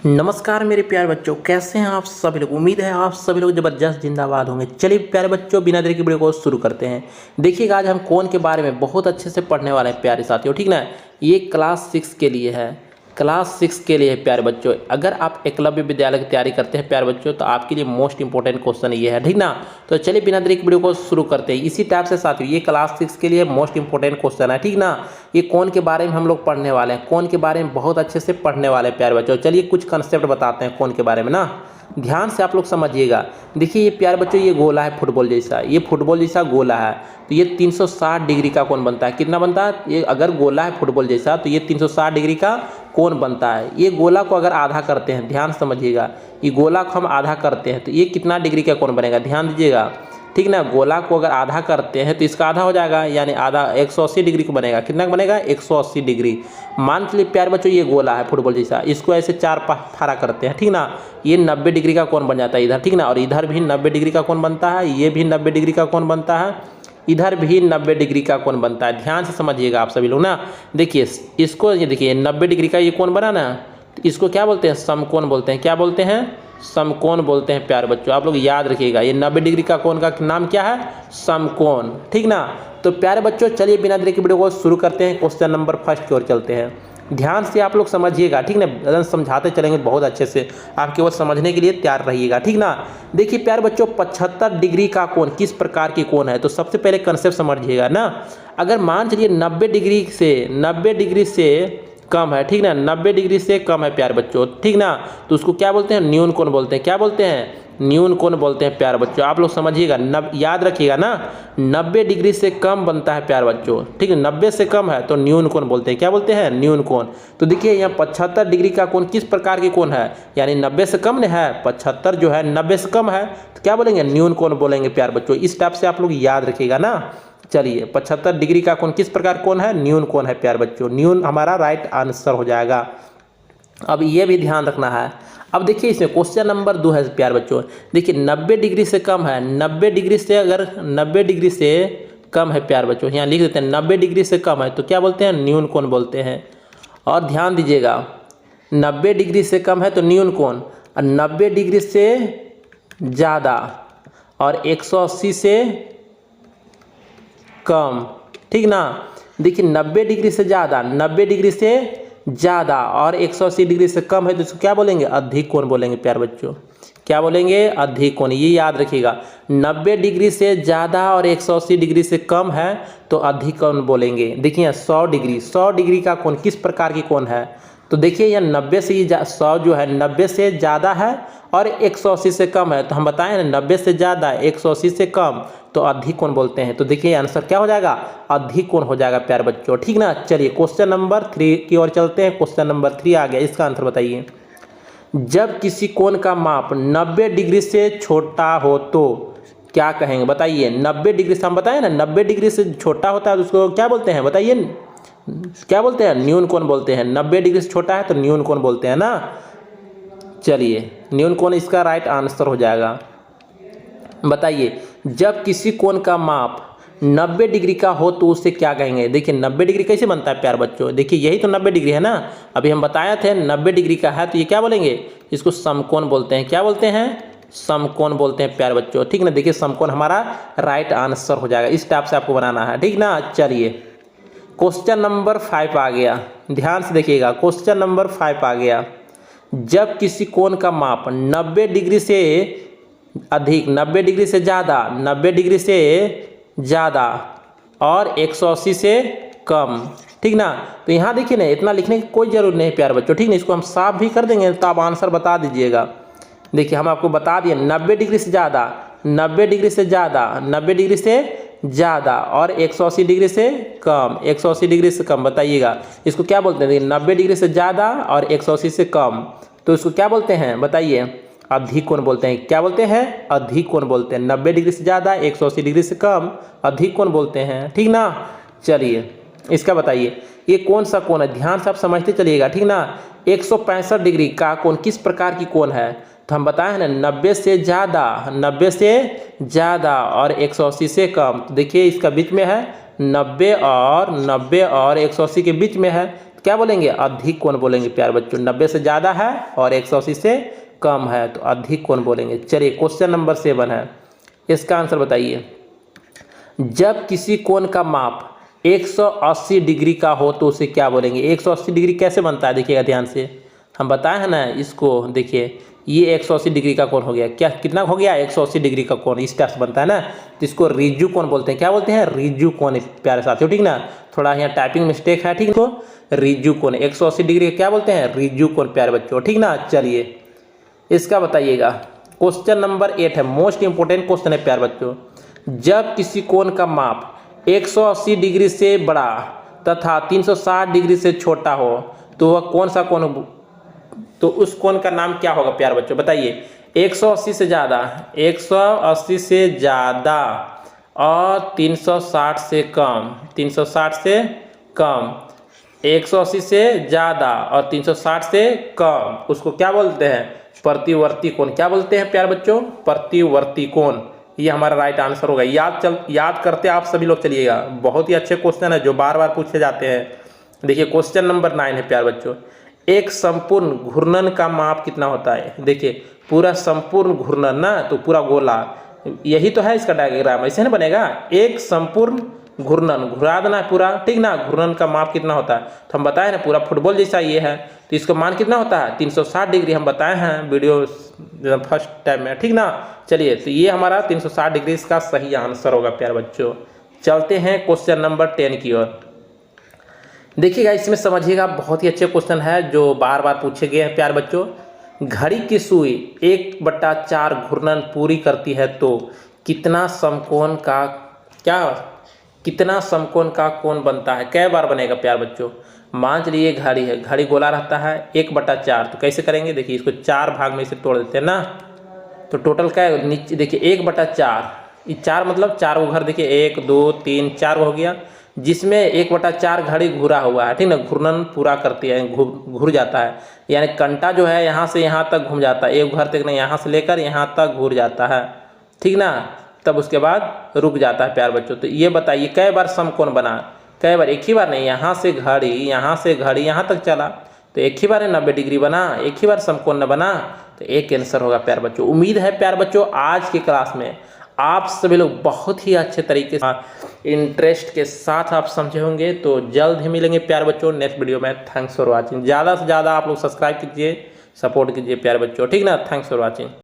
नमस्कार मेरे प्यारे बच्चों, कैसे हैं आप सभी लोग। उम्मीद है आप सभी लोग ज़बरदस्त जिंदाबाद होंगे। चलिए प्यारे बच्चों, बिना देरी के वीडियो को शुरू करते हैं। देखिएगा आज हम कौन के बारे में बहुत अच्छे से पढ़ने वाले हैं प्यारे साथियों, ठीक ना। ये क्लास 6 के लिए है, क्लास 6 के लिए है प्यारे बच्चों। अगर आप एकलव्य विद्यालय की तैयारी करते हैं प्यारे बच्चों, तो आपके लिए मोस्ट इंपॉर्टेंट क्वेश्चन ये है, ठीक ना। तो चलिए बिना देरी के वीडियो को शुरू करते हैं। इसी टाइप से साथियों ये क्लास 6 के लिए मोस्ट इंपॉर्टेंट क्वेश्चन है, ठीक ना। ये कौन के बारे में हम लोग पढ़ने वाले हैं, कौन के बारे में बहुत अच्छे से पढ़ने वाले हैं प्यारे बच्चों। चलिए कुछ कंसेप्ट बताते हैं कौन के बारे में ना, ध्यान से आप लोग समझिएगा। देखिए ये प्यारे बच्चों, ये गोला है फुटबॉल जैसा, ये फुटबॉल जैसा गोला है। तो ये 360 डिग्री का कोण बनता है। कितना बनता है ये? अगर गोला है फुटबॉल जैसा तो ये 360 डिग्री का कोण बनता है। ये गोला को अगर आधा करते हैं, ध्यान समझिएगा, ये गोला को हम आधा करते हैं तो ये कितना डिग्री का कोण बनेगा, ध्यान दीजिएगा, ठीक ना। गोला को अगर आधा करते हैं तो इसका आधा हो जाएगा, यानी आधा 180 डिग्री को बनेगा। कितना बनेगा? 180 डिग्री। मान चलिए प्यारे बच्चों ये गोला है फुटबॉल जैसा, इसको ऐसे चार फाड़ा करते हैं, ठीक ना। ये 90 डिग्री का कोण बन जाता है इधर, ठीक ना। और इधर भी 90 डिग्री का कोण बनता है, ये भी 90 डिग्री का कोण बनता है, इधर भी 90 डिग्री का कोण बनता है। ध्यान से समझिएगा आप सभी लोग ना। देखिए इसको, ये देखिए 90 डिग्री का ये कोण बना ना, तो इसको क्या बोलते हैं? समकोण बोलते हैं। क्या बोलते हैं? समकोण बोलते हैं प्यारे बच्चों। आप लोग याद रखिएगा, ये 90 डिग्री का कोण का नाम क्या है? समकोण, ठीक ना। तो प्यारे बच्चों चलिए बिना देरी के वीडियो को शुरू करते हैं। क्वेश्चन नंबर फर्स्ट की ओर चलते हैं। ध्यान से आप लोग समझिएगा, ठीक ना। समझाते चलेंगे बहुत अच्छे से, आप केवल समझने के लिए तैयार रहिएगा, ठीक ना। देखिए प्यारे बच्चों 75 डिग्री का कोण किस प्रकार की कोण है, तो सबसे पहले कंसेप्ट समझिएगा ना। अगर मान चलिए 90 डिग्री से कम है, ठीक ना, 90 डिग्री से कम है प्यारे बच्चों, ठीक ना, तो उसको क्या बोलते हैं? न्यून कोण बोलते हैं। क्या बोलते हैं? न्यून कोण बोलते हैं प्यारे बच्चों। आप लोग समझिएगा, याद रखिएगा ना, 90 डिग्री से कम बनता है प्यारे बच्चों, ठीक है। 90 से कम है तो न्यून कोण बोलते हैं। क्या बोलते हैं? न्यून कोण। तो देखिए यहाँ 75 डिग्री का कोण किस प्रकार की कोण है, यानी 90 से कम है, 75 जो है 90 से कम है, तो क्या बोलेंगे? न्यून कोण बोलेंगे प्यारे बच्चों। इस टाइप से आप लोग याद रखिएगा ना। चलिए 75 डिग्री का कोण किस प्रकार कोण है? न्यून कोण है प्यारे बच्चों। न्यून हमारा राइट आंसर हो जाएगा। अब ये भी ध्यान रखना है। अब देखिए इसमें क्वेश्चन नंबर 2 है प्यारे बच्चों। देखिए 90 डिग्री से कम है, 90 डिग्री से, अगर 90 डिग्री से कम है प्यारे बच्चों, यहाँ लिख देते हैं 90 डिग्री से कम है, तो क्या बोलते हैं? न्यून कोण बोलते हैं। और ध्यान दीजिएगा, 90 डिग्री से कम है तो न्यून कोण, और 90 डिग्री से ज़्यादा और 180 से कम, ठीक ना। देखिए 90 डिग्री से ज़्यादा, 90 डिग्री से ज़्यादा और 180 डिग्री से कम है तो इसको क्या बोलेंगे? अधिक कोण बोलेंगे प्यारे बच्चों। क्या बोलेंगे? अधिक कोण। ये याद रखिएगा, 90 डिग्री से ज़्यादा और 180 डिग्री से कम है तो अधिक कोण बोलेंगे। देखिए 100 डिग्री का कोण किस प्रकार की कोण है, तो देखिए यह 90 से, ये 100 जो है 90 से ज़्यादा है और 180 से कम है, तो हम बताएं ना 90 से ज़्यादा 180 से कम तो अधिक कोण बोलते हैं। तो देखिए आंसर क्या हो जाएगा? अधिक कोण हो जाएगा प्यारे बच्चों, ठीक ना। चलिए क्वेश्चन नंबर 3 की ओर चलते हैं। क्वेश्चन नंबर 3 आ गया, इसका आंसर बताइए। जब किसी कोण का माप 90 डिग्री से छोटा हो तो क्या कहेंगे, बताइए। 90 डिग्री से हम बताएं ना, 90 डिग्री से छोटा होता है तो उसको क्या बोलते हैं, बताइए। क्या बोलते हैं? न्यून कोण बोलते हैं। 90 डिग्री से छोटा है तो न्यून कोण बोलते हैं ना। चलिए न्यून कोण इसका राइट आंसर हो जाएगा। बताइए जब किसी कोण का माप 90 डिग्री का हो तो उसे क्या कहेंगे। देखिए 90 डिग्री कैसे बनता है प्यारे बच्चों, देखिए यही तो 90 डिग्री है ना, अभी हम बताए थे 90 डिग्री का है तो ये क्या बोलेंगे? इसको समकोण बोलते हैं। क्या बोलते हैं? समकोण बोलते हैं प्यारे बच्चों, ठीक ना। देखिए समकोण हमारा राइट आंसर हो जाएगा। इस टाइप से आपको बनाना है, ठीक ना। चलिए क्वेश्चन नंबर 5 आ गया, ध्यान से देखिएगा। क्वेश्चन नंबर 5 आ गया। जब किसी कोण का माप 90 डिग्री से अधिक, 90 डिग्री से ज़्यादा, 90 डिग्री से ज़्यादा और 180 से कम, ठीक ना। तो यहाँ देखिए ना, इतना लिखने की कोई ज़रूरत नहीं प्यारे बच्चों, ठीक ना। इसको हम साफ भी कर देंगे तो आप आंसर बता दीजिएगा। देखिए हम आपको बता दिए 90 डिग्री से ज़्यादा, 90 डिग्री से ज़्यादा, 90 डिग्री से ज़्यादा और 180 डिग्री से कम, 180 डिग्री से कम। बताइएगा इसको क्या बोलते हैं? 90 डिग्री से ज़्यादा और 180 से कम, तो इसको क्या बोलते हैं? बताइए। अधिक कोण बोलते हैं। क्या बोलते हैं? अधिक कोण बोलते हैं। 90 डिग्री से ज़्यादा, 180 डिग्री से कम, अधिक कोण बोलते हैं, ठीक ना। चलिए इसका बताइए ये कौन सा कोण है, ध्यान से आप समझते चलिएगा, ठीक ना। 165 डिग्री का कोण किस प्रकार की कोण है, तो हम बताए हैं ना 90 से ज़्यादा, 90 से ज़्यादा और 180 से कम। तो देखिए इसका बीच में है 90 और 180 के बीच में है, क्या बोलेंगे, अधिक कोण बोलेंगे प्यारे बच्चों। 90 से ज़्यादा है और 180 से कम है तो अधिक कोण बोलेंगे। चलिए क्वेश्चन नंबर 7 है, इसका आंसर बताइए। जब किसी कोण का माप 180 डिग्री का हो तो उसे क्या बोलेंगे। 180 डिग्री कैसे बनता है, देखिएगा ध्यान से, हम बताए हैं ना इसको। देखिए ये 180 डिग्री का कोण हो गया, क्या कितना हो गया, 180 डिग्री का कोण इस टाइप से बनता है ना, तो इसको रिज्जु कोण बोलते हैं। क्या बोलते हैं, रिज्जु कोण प्यारे साथियों, ठीक ना। थोड़ा यहाँ टाइपिंग मिस्टेक है, ठीक है, तो रिज्जु कोण 180 डिग्री क्या बोलते हैं, रिज्जु कोण प्यारे बच्चों, ठीक ना। चलिए इसका बताइएगा। क्वेश्चन नंबर 8 है, मोस्ट इंपोर्टेंट क्वेश्चन है प्यारे बच्चों। जब किसी कोण का माप 180 डिग्री से बड़ा तथा 360 डिग्री से छोटा हो तो वह कौन सा कोण, तो उस कोण का नाम क्या होगा प्यारे बच्चों, बताइए। 180 से ज़्यादा, 180 से ज़्यादा और 360 से कम, 360 से कम, 180 से ज़्यादा और 360 से कम, उसको क्या बोलते हैं, प्रतिवर्ती कोण। क्या बोलते हैं प्यारे बच्चों, प्रतिवर्ती कोण। ये हमारा राइट आंसर होगा। याद करते आप सभी लोग चलिएगा, बहुत ही अच्छे क्वेश्चन है जो बार बार पूछे जाते हैं। देखिए क्वेश्चन नंबर 9 है प्यारे बच्चों। एक संपूर्ण घूर्णन का माप कितना होता है। देखिए पूरा संपूर्ण घूर्णन ना, तो पूरा गोला, यही तो है इसका डायग्राम, ऐसे ना बनेगा। एक संपूर्ण घूर्णन, घुरा देना है पूरा, ठीक ना। घूर्णन का माप कितना होता है, तो हम बताए ना पूरा फुटबॉल जैसा ये है, तो इसका मान कितना होता है, 360 डिग्री, हम बताए हैं वीडियो फर्स्ट टाइम में, ठीक ना। चलिए तो ये हमारा 360 डिग्री इसका सही आंसर होगा प्यारे बच्चों। चलते हैं क्वेश्चन नंबर 10 की ओर। देखिएगा इसमें समझिएगा, बहुत ही अच्छे क्वेश्चन है जो बार बार पूछे गए हैं प्यारे बच्चों। घड़ी की सुई 1/4 घूर्णन पूरी करती है तो कितना समकोण का, कितना समकोण का कोण बनता है, कै बार बनेगा प्यारे बच्चों। मान चलिए घड़ी है, घड़ी गोला रहता है 1/4, तो कैसे करेंगे, देखिए इसको 4 भाग में इसे तोड़ देते हैं ना, तो टोटल क्या है, नीचे देखिए 1/4, ये 4 मतलब 4 को घर, देखिए 1 2 3 4 हो गया, जिसमें 1/4 घड़ी घुरा हुआ है, ठीक ना। घूर्णन पूरा करती है, घूर जाता है, यानी कंटा जो है यहाँ से यहाँ तक घूम जाता है, एक घर तक नहीं, यहाँ से लेकर यहाँ तक घूर जाता है, ठीक ना। तब उसके बाद रुक जाता है प्यारे बच्चों। तो ये बताइए कै बार समकोण बना, कै बार, एक ही बार नहीं, यहाँ से घड़ी यहाँ तक चला तो एक ही बार 90 डिग्री बना, एक ही बार समकोण न बना, तो एक आंसर होगा प्यारे बच्चों। उम्मीद है प्यारे बच्चों आज की क्लास में आप सभी लोग बहुत ही अच्छे तरीके से इंटरेस्ट के साथ आप समझे होंगे। तो जल्द ही मिलेंगे प्यारे बच्चों नेक्स्ट वीडियो में। Thanks for watching. ज़्यादा से ज़्यादा आप लोग सब्सक्राइब कीजिए, सपोर्ट कीजिए प्यारे बच्चों, ठीक ना। Thanks for watching.